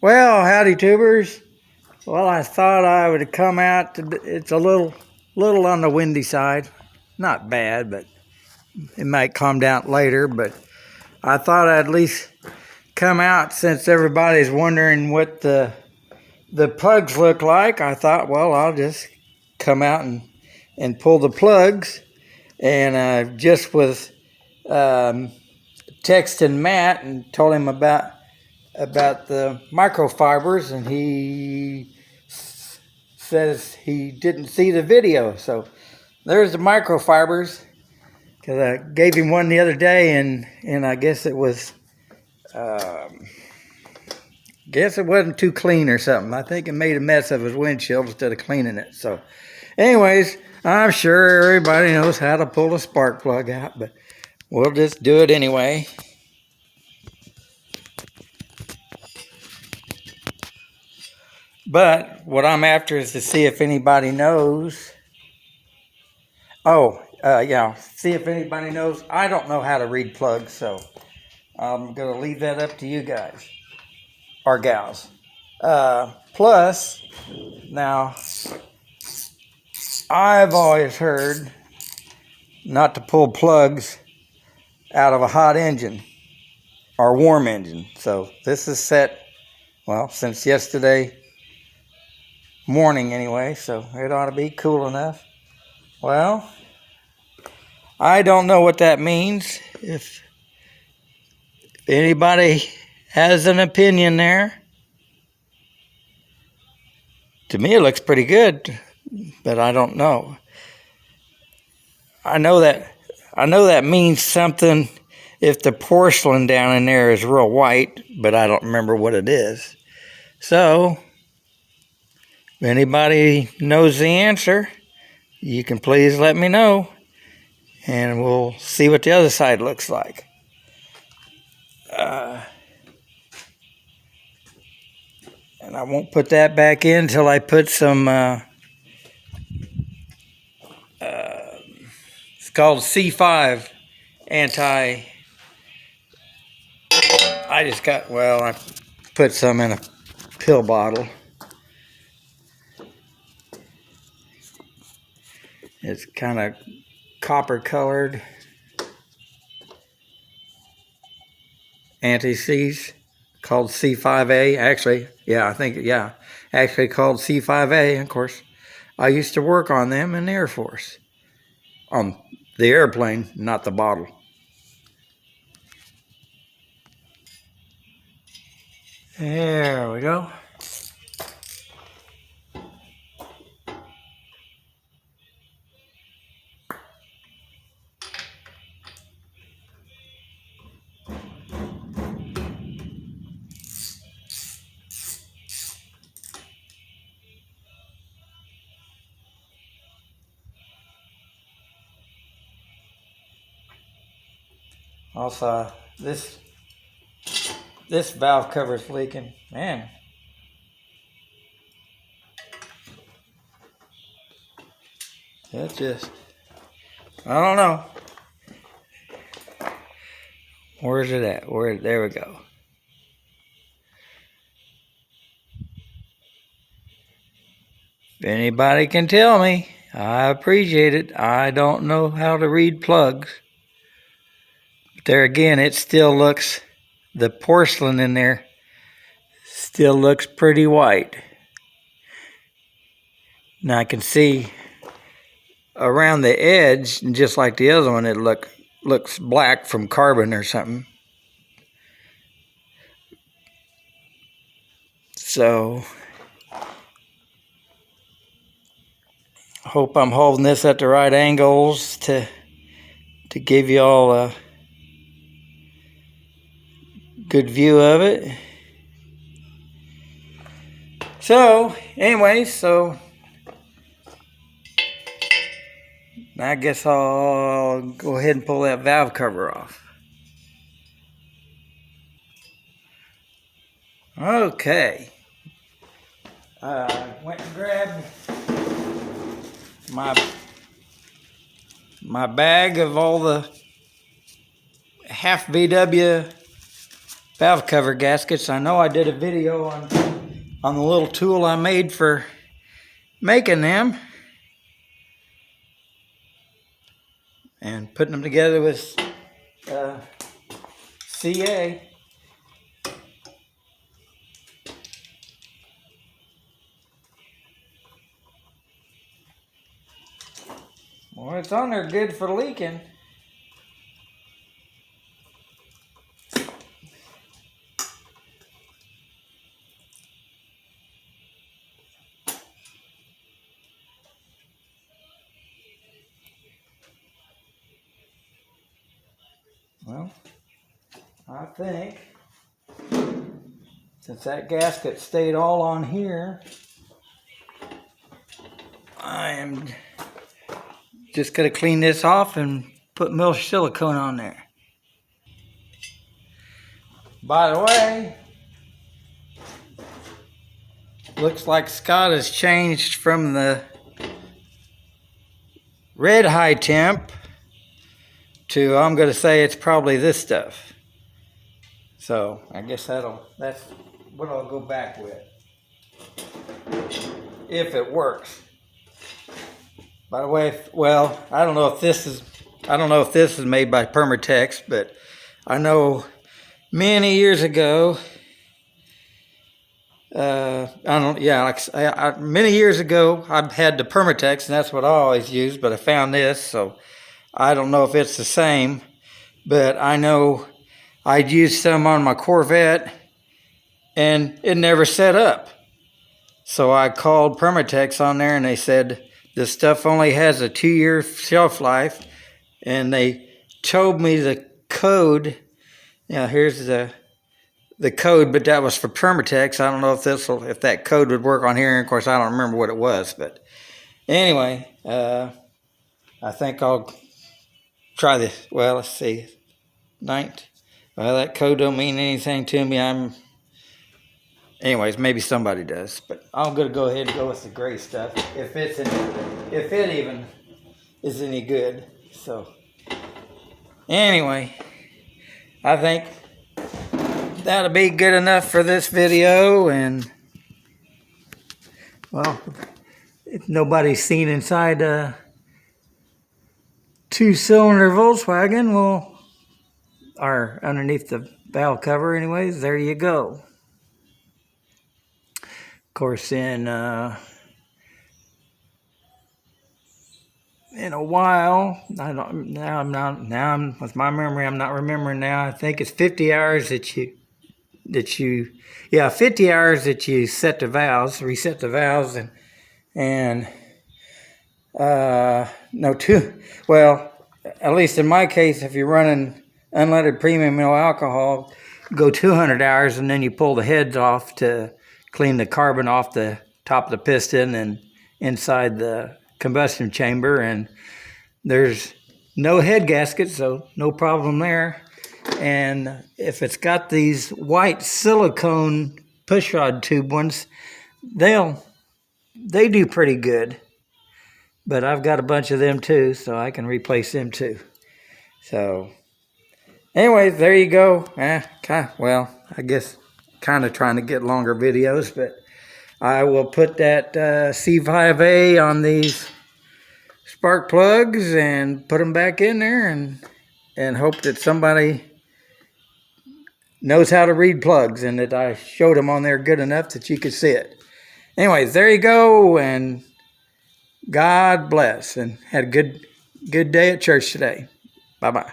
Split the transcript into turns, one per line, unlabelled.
Well, howdy tubers. Well, I thought I would come out. It's a little on the windy side. Not bad, but it might calm down later. But I thought I'd at least come out since everybody's wondering what the plugs look like. I thought, well, I'll just come out and pull the plugs. And just was texting Matt and told him about the microfibers, and he says he didn't see the video. So there's the microfibers, because I gave him one the other day, and I guess it was guess it wasn't too clean or something. I think it made a mess of his windshield instead of cleaning it. So anyways, I'm sure everybody knows how to pull a spark plug out, but we'll just do it anyway. But what I'm after is to see if anybody knows. See if anybody knows. I don't know how to read plugs, so I'm going to leave that up to you guys, or gals. Plus, now, I've always heard not to pull plugs out of a hot engine or warm engine. So this is set, well, since yesterday morning anyway, so it ought to be cool enough. Well, I don't know what that means. If anybody has an opinion there, to me it looks pretty good, but I don't know. I know that means something if the porcelain down in there is real white, but I don't remember what it is. So if anybody knows the answer, you can please let me know, and we'll see what the other side looks like. And I won't put that back in until I put some, it's called C5 I put some in a pill bottle. It's kind of copper colored anti-seize called C5A. Actually called C5A. Of course, I used to work on them in the Air Force, on the airplane, not the bottle. There we go. Also, this valve cover is leaking. Man. That's just, I don't know. Where's it at? There we go. If anybody can tell me, I appreciate it. I don't know how to read plugs. But there again, it still looks, the porcelain in there still looks pretty white. Now I can see around the edge, just like the other one, it looks black from carbon or something. So hope I'm holding this at the right angles to give you all a good view of it. So anyway, I guess I'll go ahead and pull that valve cover off. Okay. Went and grabbed my bag of all the half VW valve cover gaskets. I know I did a video on the little tool I made for making them and putting them together with CA. Well, it's on there good for leaking. Well, I think since that gasket stayed all on here, I am just going to clean this off and put Mills silicone on there. By the way, looks like Scott has changed from the red high temp to, I'm going to say it's probably this stuff. So I guess that's what I'll go back with, if it works. By the way, well, I don't know if this is made by Permatex, but I know many years ago, many years ago, I had the Permatex, and that's what I always used, but I found this, so I don't know if it's the same, but I know I'd used some on my Corvette, and it never set up. So I called Permatex on there, and they said, this stuff only has a 2-year shelf life, and they told me the code. Here's the code, but that was for Permatex. I don't know if that code would work on here. And of course, I don't remember what it was, but anyway, I think I'll try this. Well, let's see. Well, that code don't mean anything to me. Anyways, maybe somebody does, but I'm gonna go ahead and go with the gray stuff if it even is any good. So anyway, I think that'll be good enough for this video. And well, if nobody's seen inside a 2-cylinder Volkswagen, well, or underneath the valve cover, anyways, there you go. Of course, in a while, I'm with my memory, I'm not remembering now. I think it's 50 hours that you 50 hours that you reset the valves, well, at least in my case, if you're running unleaded premium no alcohol, go 200 hours, and then you pull the heads off to clean the carbon off the top of the piston and inside the combustion chamber, and there's no head gasket, so no problem there. And if it's got these white silicone pushrod tube ones, they do pretty good. But I've got a bunch of them too, so I can replace them too. So anyways, there you go. Well, I guess kind of trying to get longer videos, but I will put that C5A on these spark plugs and put them back in there, and hope that somebody knows how to read plugs and that I showed them on there good enough that you could see it. Anyways, there you go, and God bless, and had a good day at church today. Bye-bye.